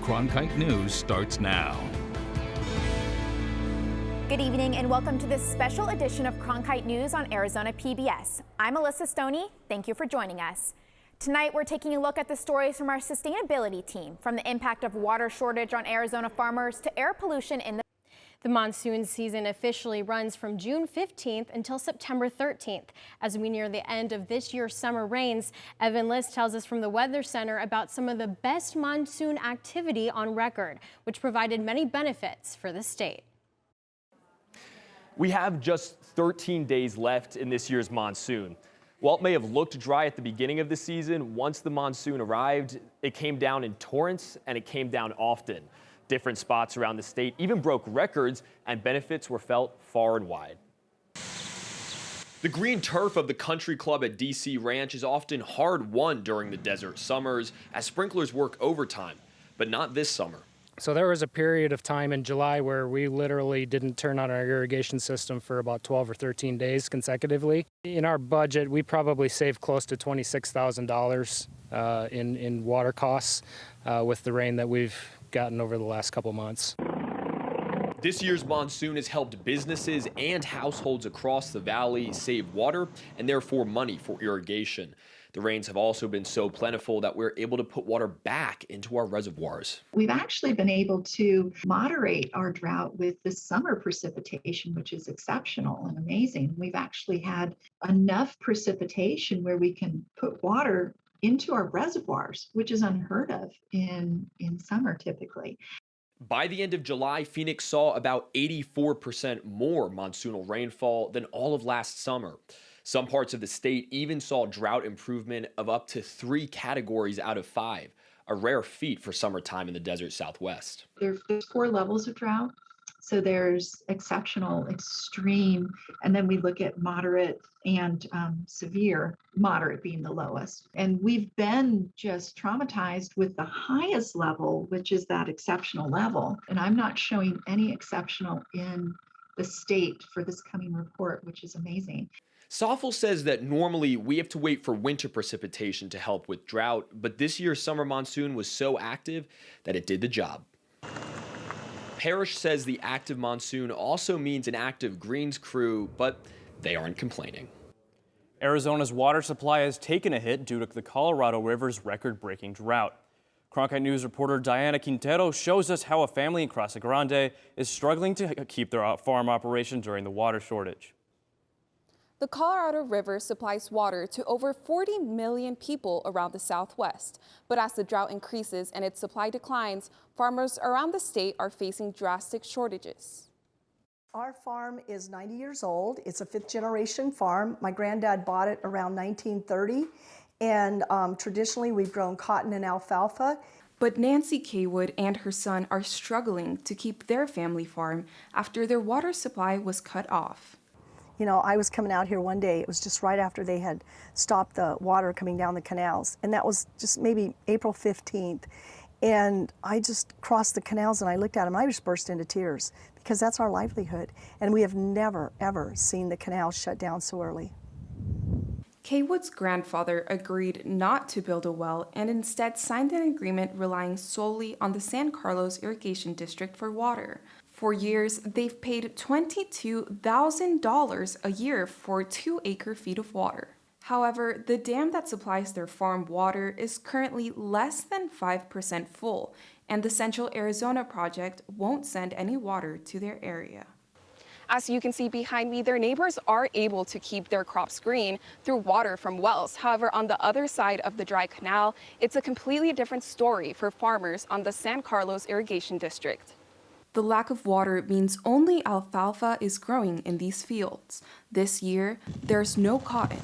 Cronkite News starts now. Good evening and welcome to this special edition of Cronkite News on Arizona PBS. I'm Alyssa Stoney. Thank you for joining us. Tonight we're taking a look at the stories from our sustainability team, from the impact of water shortage on Arizona farmers to air pollution in the monsoon season officially runs from June 15th until September 13th. As we near the end of this year's summer rains, Evan List tells us from the Weather Center about some of the best monsoon activity on record, which provided many benefits for the state. We have just 13 days left in this year's monsoon. While it may have looked dry at the beginning of the season, once the monsoon arrived, it came down in torrents and it came down often. Different spots around the state even broke records, and benefits were felt far and wide. The green turf of the country club at DC Ranch is often hard won during the desert summers as sprinklers work overtime, but not this summer. So there was a period of time in July where we literally didn't turn on our irrigation system for about 12 or 13 days consecutively. In our budget, we probably saved close to $26,000 in water costs with the rain that we've gotten over the last couple months. This year's monsoon has helped businesses and households across the valley save water and therefore money for irrigation. The rains have also been so plentiful that we're able to put water back into our reservoirs. We've actually been able to moderate our drought with this summer precipitation, which is exceptional and amazing. We've actually had enough precipitation where we can put water into our reservoirs, which is unheard of in summer typically. By the end of July, Phoenix saw about 84% more monsoonal rainfall than all of last summer. Some parts of the state even saw drought improvement of up to 3 categories out of 5, a rare feat for summertime in the desert Southwest. There's 4 levels of drought. So there's exceptional, extreme, and then we look at moderate and severe, moderate being the lowest. And we've been just traumatized with the highest level, which is that exceptional level. And I'm not showing any exceptional in the state for this coming report, which is amazing. Stoffel says that normally we have to wait for winter precipitation to help with drought, but this year's summer monsoon was so active that it did the job. PARISH says the active monsoon also means an active greens crew, but they aren't complaining. Arizona's water supply has taken a hit due to the Colorado River's record-breaking drought. Cronkite News reporter Diana Quintero shows us how a family in Casa Grande is struggling to keep their farm operation during the water shortage. The Colorado River supplies water to over 40 million people around the Southwest. But as the drought increases and its supply declines, farmers around the state are facing drastic shortages. Our farm is 90 years old. It's a 5th-generation farm. My granddad bought it around 1930. And traditionally, we've grown cotton and alfalfa. But Nancy Kaywood and her son are struggling to keep their family farm after their water supply was cut off. You know, I was coming out here one day, it was just right after they had stopped the water coming down the canals, and that was just maybe April 15th. And I just crossed the canals and I looked at them, I just burst into tears, because that's our livelihood. And we have never, ever seen the canals shut down so early. Kaywood's grandfather agreed not to build a well and instead signed an agreement relying solely on the San Carlos Irrigation District for water. For years, they've paid $22,000 a year for 2 acre-feet of water. However, the dam that supplies their farm water is currently less than 5% full, and the Central Arizona Project won't send any water to their area. As you can see behind me, their neighbors are able to keep their crops green through water from wells. However, on the other side of the dry canal, it's a completely different story for farmers on the San Carlos Irrigation District. The lack of water means only alfalfa is growing in these fields. This year, there's no cotton.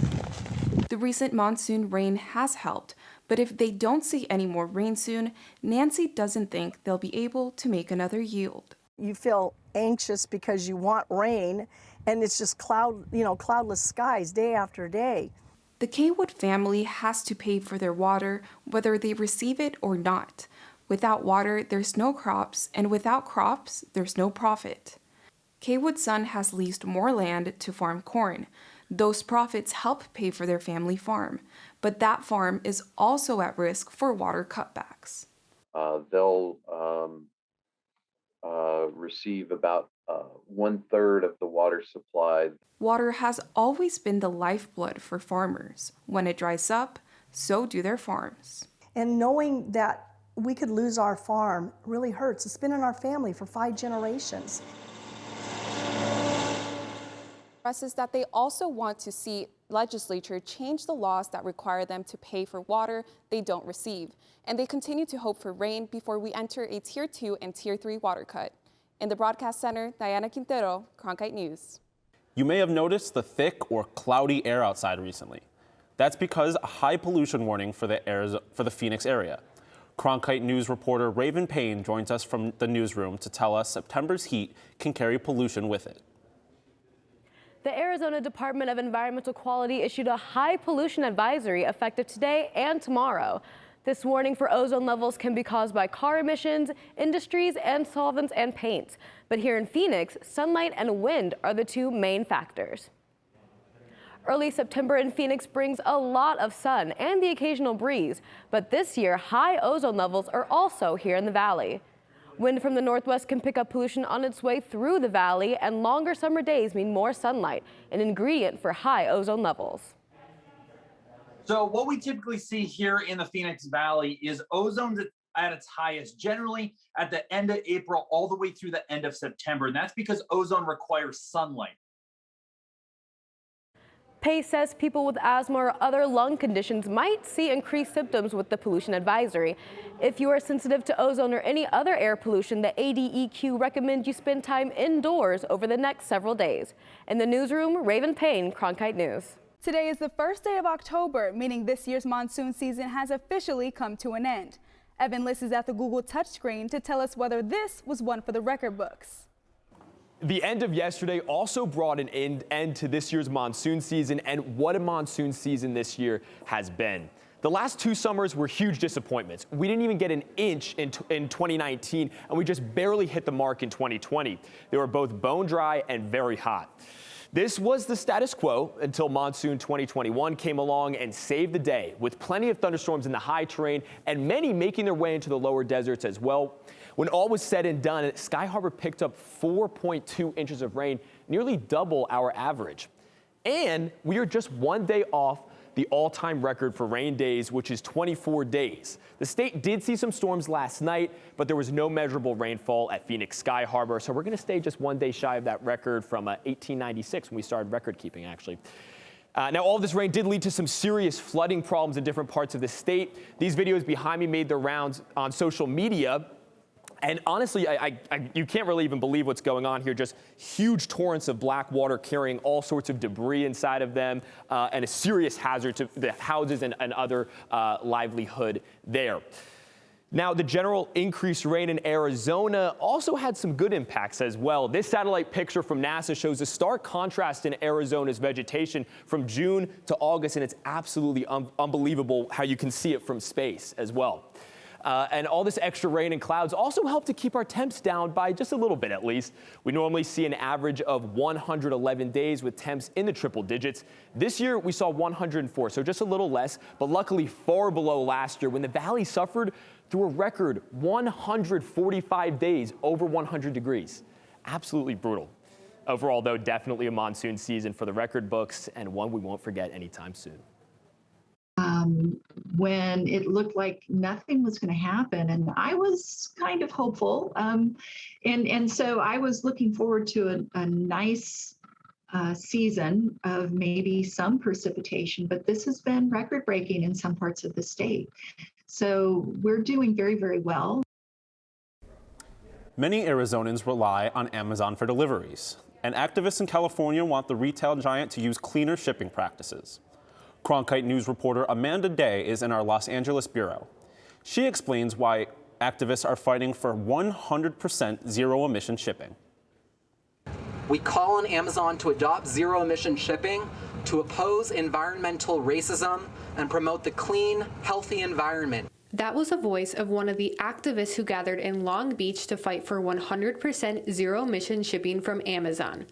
The recent monsoon rain has helped, but if they don't see any more rain soon, Nancy doesn't think they'll be able to make another yield. You feel anxious because you want rain, and it's just cloudless skies day after day. The Kaywood family has to pay for their water whether they receive it or not. Without water, there's no crops, and without crops, there's no profit. Kaywood's son has leased more land to farm corn. Those profits help pay for their family farm, but that farm is also at risk for water cutbacks. they'll receive about 1/3 of the water supply. Water has always been the lifeblood for farmers. When it dries up, so do their farms. And knowing that we could lose our farm really hurts. It's been in our family for 5 generations. Stresses that they also want to see legislature change the laws that require them to pay for water they don't receive. And they continue to hope for rain before we enter a Tier 2 and Tier 3 water cut. In the Broadcast Center, Diana Quintero, Cronkite News. You may have noticed the thick or cloudy air outside recently. That's because a high pollution warning for the Phoenix area. Cronkite News reporter Raven Payne joins us from the newsroom to tell us September's heat can carry pollution with it. The Arizona Department of Environmental Quality issued a high pollution advisory effective today and tomorrow. This warning for ozone levels can be caused by car emissions, industries, and solvents and paints. But here in Phoenix, sunlight and wind are the 2 main factors. Early September in Phoenix brings a lot of sun and the occasional breeze, but this year high ozone levels are also here in the valley. Wind from the northwest can pick up pollution on its way through the valley, and longer summer days mean more sunlight, an ingredient for high ozone levels. So what we typically see here in the Phoenix Valley is ozone at its highest, generally at the end of April all the way through the end of September, and that's because ozone requires sunlight. Pace says people with asthma or other lung conditions might see increased symptoms with the pollution advisory. If you are sensitive to ozone or any other air pollution, the ADEQ recommends you spend time indoors over the next several days. In the newsroom, Raven Payne, Cronkite News. Today is the first day of October, meaning this year's monsoon season has officially come to an end. Evan Liss is at the Google touchscreen to tell us whether this was one for the record books. The end of yesterday also brought an end to this year's monsoon season, and what a monsoon season this year has been. The last 2 summers were huge disappointments. We didn't even get an inch in 2019, and we just barely hit the mark in 2020. They were both bone dry and very hot. This was the status quo until monsoon 2021 came along and saved the day, with plenty of thunderstorms in the high terrain and many making their way into the lower deserts as well. When all was said and done, Sky Harbor picked up 4.2 inches of rain, nearly double our average. And we are just 1 day off the all-time record for rain days, which is 24 days. The state did see some storms last night, but there was no measurable rainfall at Phoenix Sky Harbor, so we're going to stay just 1 day shy of that record from 1896 when we started record keeping, actually. Now, all this rain did lead to some serious flooding problems in different parts of the state. These videos behind me made their rounds on social media. And honestly, you can't really even believe what's going on here. Just huge torrents of black water carrying all sorts of debris inside of them and a serious hazard to the houses and other livelihood there. Now, the general increased rain in Arizona also had some good impacts as well. This satellite picture from NASA shows a stark contrast in Arizona's vegetation from June to August, and it's absolutely unbelievable how you can see it from space as well. And all this extra rain and clouds also help to keep our temps down by just a little bit at least. We normally see an average of 111 days with temps in the triple digits. This year we saw 104, so just a little less, but luckily far below last year when the valley suffered through a record 145 days over 100 degrees. Absolutely brutal. Overall, though, definitely a monsoon season for the record books and one we won't forget anytime soon. When it looked like nothing was going to happen, and I was kind of hopeful, and so I was looking forward to a nice season of maybe some precipitation, but this has been record-breaking in some parts of the state. So we're doing very, very well. Many Arizonans rely on Amazon for deliveries, and activists in California want the retail giant to use cleaner shipping practices. Cronkite News reporter Amanda Day is in our Los Angeles bureau. She explains why activists are fighting for 100% zero-emission shipping. We call on Amazon to adopt zero-emission shipping, to oppose environmental racism, and promote the clean, healthy environment. That was a voice of one of the activists who gathered in Long Beach to fight for 100% zero-emission shipping from Amazon.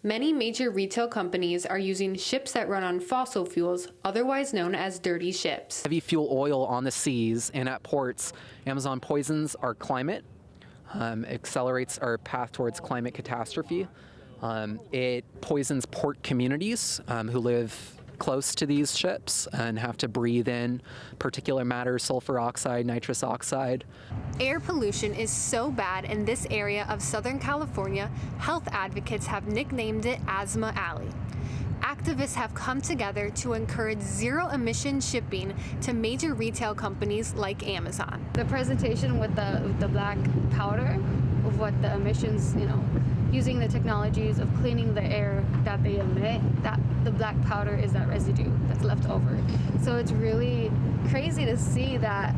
Many major retail companies are using ships that run on fossil fuels, otherwise known as dirty ships. Heavy fuel oil on the seas and at ports. Amazon poisons our climate, accelerates our path towards climate catastrophe. It poisons port communities who live close to these ships and have to breathe in particulate matter, sulfur oxide, nitrous oxide. Air pollution is so bad in this area of Southern California, health advocates have nicknamed it Asthma Alley. Activists have come together to encourage zero-emission shipping to major retail companies like Amazon. The presentation with the black powder of what the emissions, using the technologies of cleaning the air that they emit, that the black powder is that residue that's left over. So it's really crazy to see that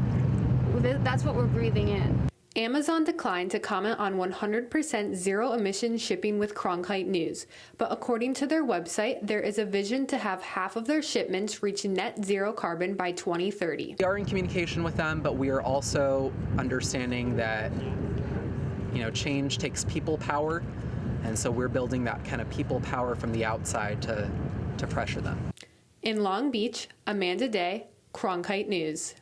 that's what we're breathing in. Amazon declined to comment on 100% zero-emission shipping with Cronkite News, but according to their website, there is a vision to have half of their shipments reach net zero carbon by 2030. We are in communication with them, but we are also understanding that change takes people power, and so we're building that kind of people power from the outside to pressure them. In Long Beach, Amanda Day, Cronkite News.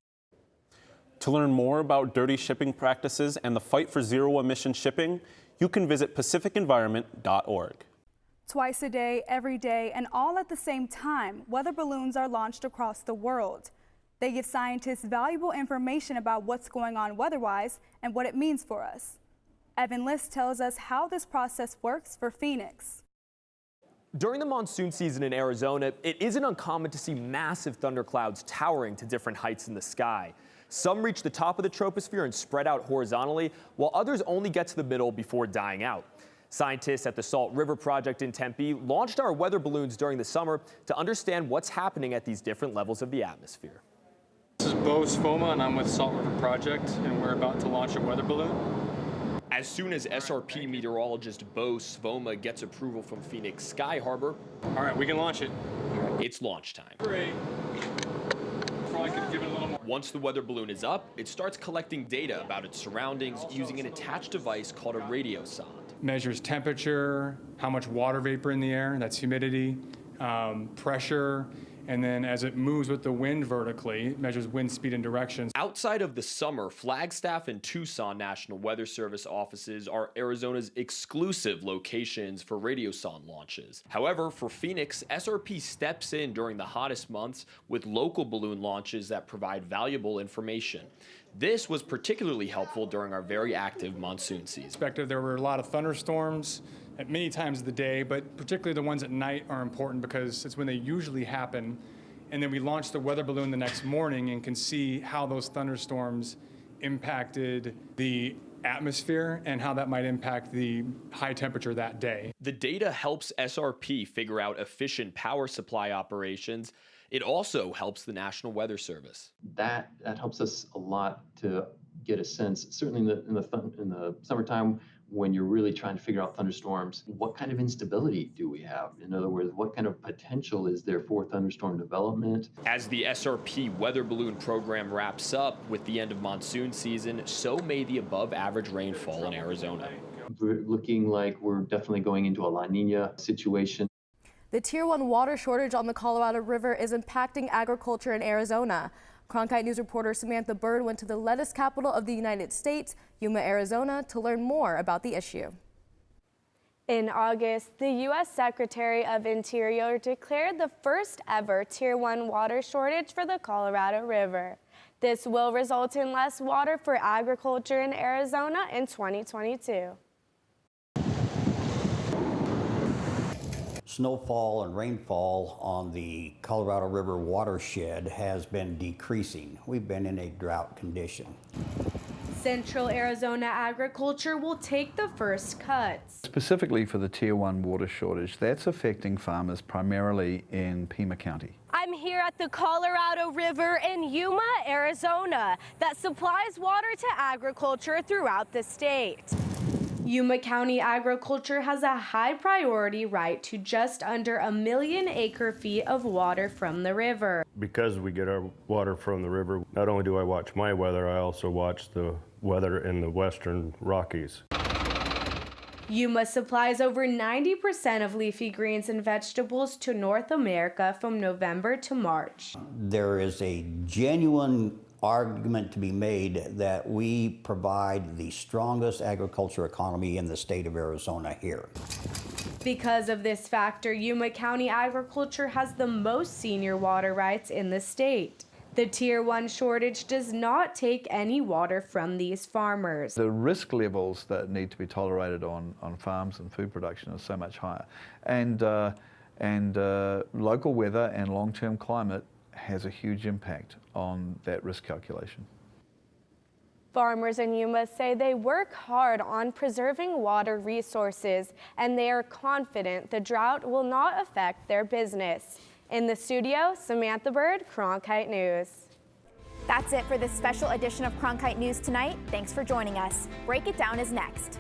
To learn more about dirty shipping practices and the fight for zero-emission shipping, you can visit pacificenvironment.org. Twice a day, every day, and all at the same time, weather balloons are launched across the world. They give scientists valuable information about what's going on weather-wise and what it means for us. Evan List tells us how this process works for Phoenix. During the monsoon season in Arizona, it isn't uncommon to see massive thunderclouds towering to different heights in the sky. Some reach the top of the troposphere and spread out horizontally, while others only get to the middle before dying out. Scientists at the Salt River Project in Tempe launched our weather balloons during the summer to understand what's happening at these different levels of the atmosphere. This is Bo Svoma, and I'm with Salt River Project, and we're about to launch a weather balloon. As soon as SRP meteorologist Bo Svoma gets approval from Phoenix Sky Harbor, all right, we can launch it. It's launch time. Great. Probably could give it a little more. Once the weather balloon is up, it starts collecting data about its surroundings using an attached device called a radio sonde. Measures temperature, how much water vapor in the air, that's humidity, pressure, and then as it moves with the wind vertically, it measures wind speed and direction. Outside of the summer, Flagstaff and Tucson National Weather Service offices are Arizona's exclusive locations for radiosonde launches. However, for Phoenix, SRP steps in during the hottest months with local balloon launches that provide valuable information. This was particularly helpful during our very active monsoon season. There were a lot of thunderstorms at many times of the day, but particularly the ones at night are important because it's when they usually happen. And then we launched the weather balloon the next morning and can see how those thunderstorms impacted the atmosphere and how that might impact the high temperature that day. The data helps SRP figure out efficient power supply operations. It also helps the National Weather Service. That helps us a lot to get a sense, certainly in the summertime, when you're really trying to figure out thunderstorms, what kind of instability do we have? In other words, what kind of potential is there for thunderstorm development? As the SRP weather balloon program wraps up with the end of monsoon season, so may the above average rainfall in Arizona. We're looking like we're definitely going into a La Nina situation. The Tier 1 water shortage on the Colorado River is impacting agriculture in Arizona. Cronkite News reporter Samantha BYRD went to the lettuce capital of the United States, Yuma, Arizona, to learn more about the issue. In August, the U.S. Secretary of Interior declared the first ever Tier 1 water shortage for the Colorado River. This will result in less water for agriculture in Arizona in 2022. Snowfall and rainfall on the Colorado River watershed has been decreasing. We've been in a drought condition. Central Arizona agriculture will take the first cuts. Specifically for the Tier 1 water shortage, that's affecting farmers primarily in Pima County. I'm here at the Colorado River in Yuma, Arizona, that supplies water to agriculture throughout the state. Yuma County agriculture has a high priority right to just under 1 million acre-feet of water from the river. Because we get our water from the river, not only do I watch my weather, I also watch the weather in the western Rockies. Yuma supplies over 90% of leafy greens and vegetables to North America from November to March. There is a genuine argument to be made that we provide the strongest agriculture economy in the state of Arizona here. Because of this factor, Yuma County agriculture has the most senior water rights in the state. The Tier 1 shortage does not take any water from these farmers. The risk levels that need to be tolerated on farms and food production are so much higher. And local weather and long-term climate has a huge impact on that risk calculation. Farmers in Yuma say they work hard on preserving water resources, and they are confident the drought will not affect their business. In the studio, Samantha BYRD, Cronkite News. That's it for this special edition of Cronkite News tonight. Thanks for joining us. Break It Down is next.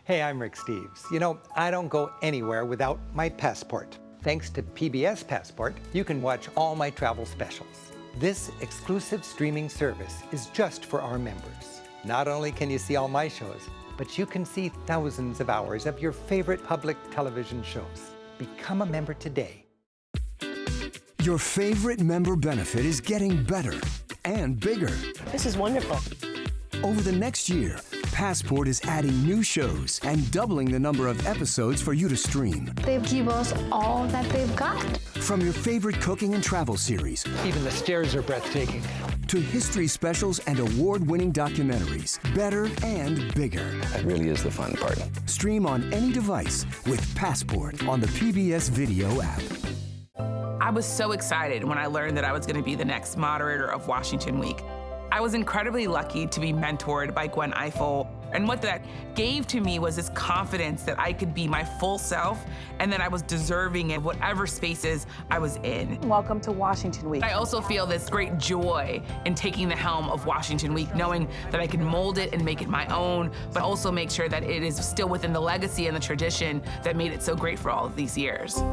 Hey, I'm Rick Steves. You know, I don't go anywhere without my passport. Thanks to PBS Passport, you can watch all my travel specials. This exclusive streaming service is just for our members. Not only can you see all my shows, but you can see thousands of hours of your favorite public television shows. Become a member today. Your favorite member benefit is getting better and bigger. This is wonderful. Over the next year, Passport is adding new shows and doubling the number of episodes for you to stream. They give us all that they've got. From your favorite cooking and travel series. Even the stairs are breathtaking. To history specials and award-winning documentaries. Better and bigger. That really is the fun part. Stream on any device with Passport on the PBS Video app. I was so excited when I learned that I was going to be the next moderator of Washington Week. I was incredibly lucky to be mentored by Gwen Ifill, and what that gave to me was this confidence that I could be my full self and that I was deserving of whatever spaces I was in. Welcome to Washington Week. I also feel this great joy in taking the helm of Washington Week, knowing that I can mold it and make it my own, but also make sure that it is still within the legacy and the tradition that made it so great for all of these years.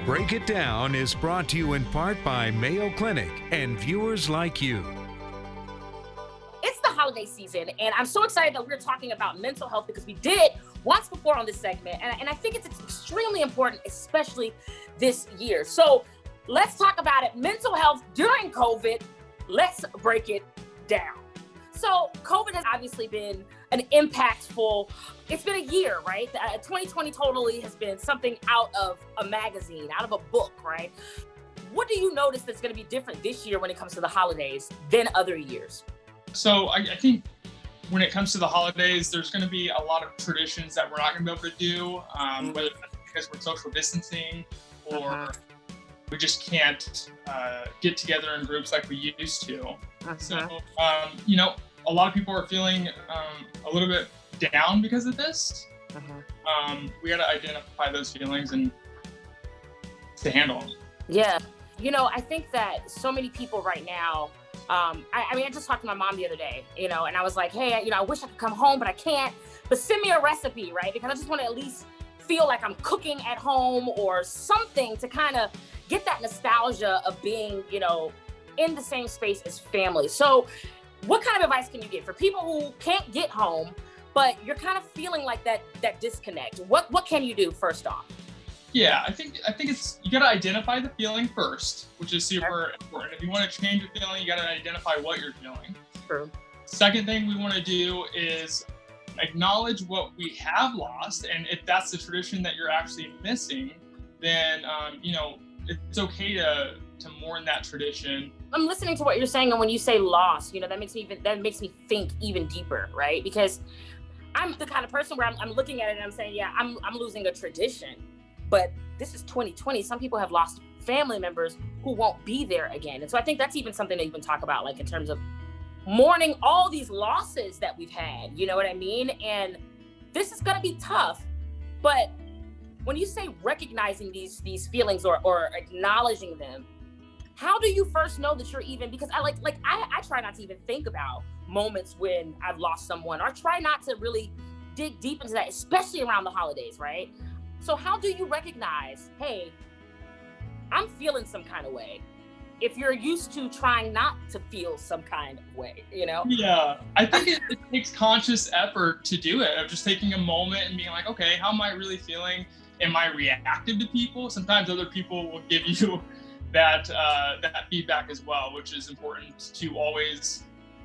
Break It Down is brought to you in part by Mayo Clinic and viewers like you. It's the holiday season, and I'm so excited that we're talking about mental health because we did once before on this segment, and I think it's extremely important, especially this year. So let's talk about it. Mental health during COVID. Let's break it down. So COVID has obviously been an impactful, it's been a year, right? 2020 totally has been something out of a magazine, out of a book, right? What do you notice that's going to be different this year when it comes to the holidays than other years? So I think when it comes to the holidays, there's going to be a lot of traditions that we're not going to be able to do, whether that's because we're social distancing or we just can't get together in groups like we used to. So, you know, a lot of people are feeling a little bit down because of this. We got to identify those feelings and to handle them. Yeah. You know, I think that so many people right now, I mean, I just talked to my mom the other day, you know, and I was like, hey, you know, I wish I could come home, but I can't. But send me a recipe, right? Because I just want to at least feel like I'm cooking at home or something to kind of get that nostalgia of being, you know, in the same space as family. So what kind of advice can you give for people who can't get home, but you're kind of feeling like that disconnect? What can you do first off? Yeah, I think it's, you got to identify the feeling first, which is super important. If you want to change a feeling, you got to identify what you're feeling. True. Second thing we want to do is acknowledge what we have lost, and if that's the tradition that you're actually missing, then you know, it's okay to to mourn that tradition. I'm listening to what you're saying, and when you say loss, that makes me think even deeper, right? Because I'm the kind of person where I'm looking at it and I'm saying, yeah, I'm losing a tradition, but this is 2020. Some people have lost family members who won't be there again. And so I think that's even something that you can talk about, like in terms of mourning all these losses that we've had, you know what I mean? And this is gonna be tough, but when you say recognizing these feelings or acknowledging them, how do you first know that you're even, because I try not to even think about moments when I've lost someone, or try not to really dig deep into that, especially around the holidays, right? So how do you recognize, hey, I'm feeling some kind of way, if you're used to trying not to feel some kind of way, Yeah, I think it takes conscious effort to do it, of just taking a moment and being like, okay, how am I really feeling? Am I reactive to people? Sometimes other people will give you that feedback as well, which is important to always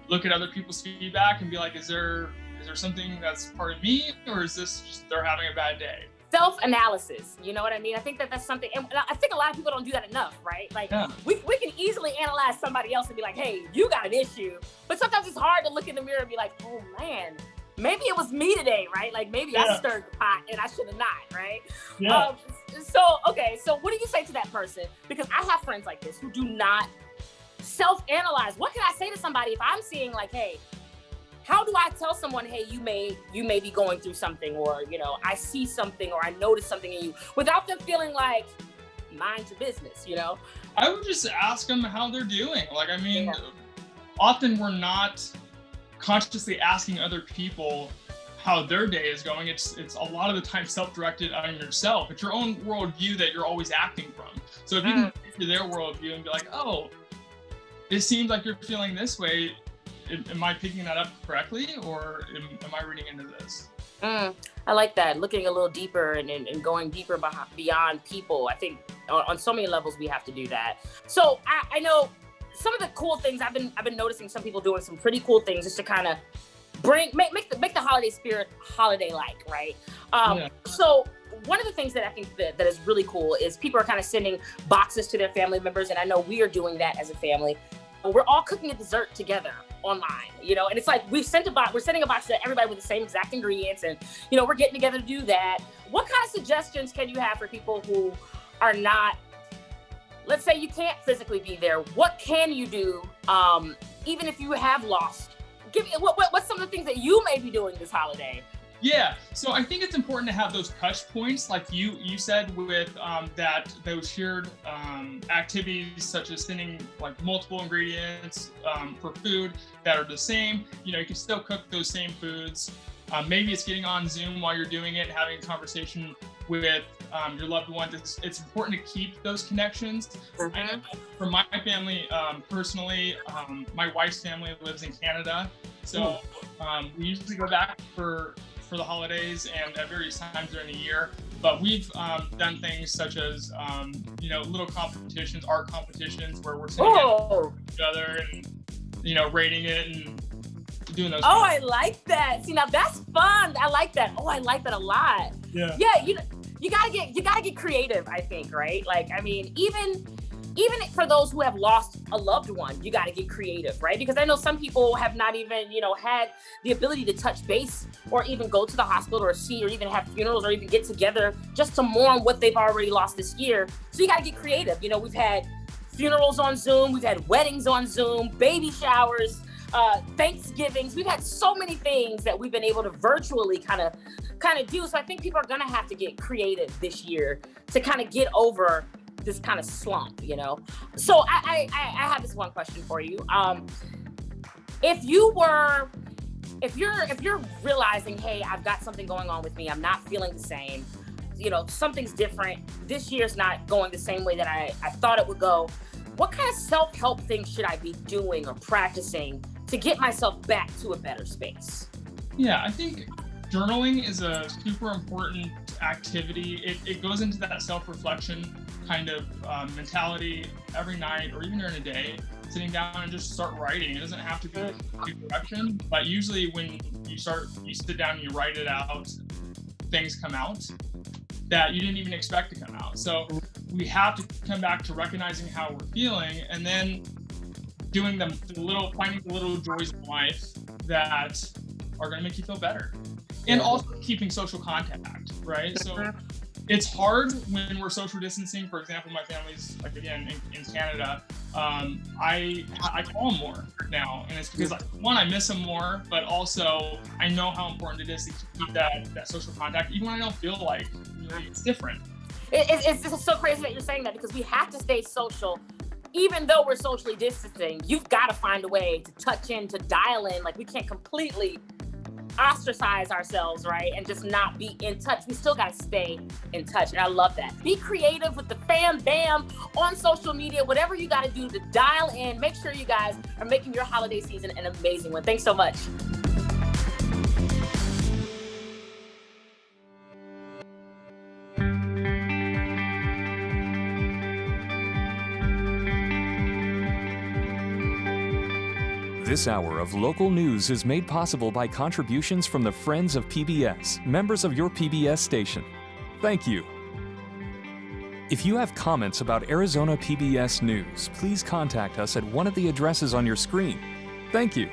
look at other people's feedback and be like, is there something that's part of me, or is this just they're having a bad day? Self-analysis, you know what I mean? I think that's something, and I think a lot of people don't do that enough, right? Like, we can easily analyze somebody else and be like, hey, you got an issue. But sometimes it's hard to look in the mirror and be like, oh man, maybe it was me today, right? Like maybe I stirred the pot and I should have not, right? Yeah. So what do you say to that person? Because I have friends like this who do not self-analyze. What can I say to somebody if I'm seeing like, hey, how do I tell someone, hey, you may be going through something, or, I see something, or I notice something in you, without them feeling like, mind your business, I would just ask them how they're doing. Like, I mean, often we're not consciously asking other people how their day is going. It's a lot of the time self-directed on yourself. It's your own worldview that you're always acting from. So if you can get to their worldview and be like, oh, it seems like you're feeling this way. Am I picking that up correctly, or am I reading into this? I like that, looking a little deeper and going deeper beyond people. I think on so many levels we have to do that. So I know some of the cool things I've been noticing some people doing some pretty cool things just to kind of make the holiday spirit holiday-like, right? So one of the things that I think that is really cool is people are kind of sending boxes to their family members, and I know we are doing that as a family. We're all cooking a dessert together online, and it's like we're sending a box to everybody with the same exact ingredients, and we're getting together to do that. What kind of suggestions can you have for people who are not, let's say you can't physically be there? What can you do, even if you have lost? What's some of the things that you may be doing this holiday? Yeah, so I think it's important to have those touch points, like you said, with those shared activities, such as sending like multiple ingredients for food that are the same. You can still cook those same foods. Maybe it's getting on Zoom while you're doing it, having a conversation with your loved ones. It's important to keep those connections. I know for my family, personally, my wife's family lives in Canada, so we usually go back for the holidays and at various times during the year. But we've done things such as, little competitions, art competitions, where we're sitting each other and, rating it and doing those things. I like that. See, now that's fun. I like that. I like that a lot. Yeah. Yeah, you gotta get creative, I think, right? Like, I mean, even for those who have lost a loved one, you got to get creative, right? Because I know some people have not even, had the ability to touch base or even go to the hospital or see or even have funerals or even get together just to mourn what they've already lost this year. So you got to get creative. We've had funerals on Zoom, we've had weddings on Zoom, baby showers, Thanksgivings. We've had so many things that we've been able to virtually kind of do. So I think people are going to have to get creative this year to kind of get over this kind of slump, So I have this one question for you. If you're realizing, hey, I've got something going on with me, I'm not feeling the same, something's different, this year's not going the same way that I thought it would go, what kind of self-help things should I be doing or practicing to get myself back to a better space? Yeah, I think journaling is a super important activity. It goes into that self-reflection kind of mentality every night or even during a day, sitting down and just start writing. It doesn't have to be direction, but usually when you sit down and you write it out, things come out that you didn't even expect to come out. So we have to come back to recognizing how we're feeling and then doing finding the little joys in life that are going to make you feel better. And also keeping social contact, right? So it's hard when we're social distancing. For example, my family's like again in Canada. I call them more now, and it's because one, I miss them more, but also I know how important it is to keep that social contact, even when I don't feel like it's different. It's just so crazy that you're saying that, because we have to stay social. Even though we're socially distancing, you've got to find a way to touch in, to dial in. Like, we can't completely ostracize ourselves, right? And just not be in touch. We still got to stay in touch. And I love that. Be creative with the fam bam on social media, whatever you got to do to dial in. Make sure you guys are making your holiday season an amazing one. Thanks so much. This hour of local news is made possible by contributions from the Friends of PBS, members of your PBS station. Thank you. If you have comments about Arizona PBS News, please contact us at one of the addresses on your screen. Thank you.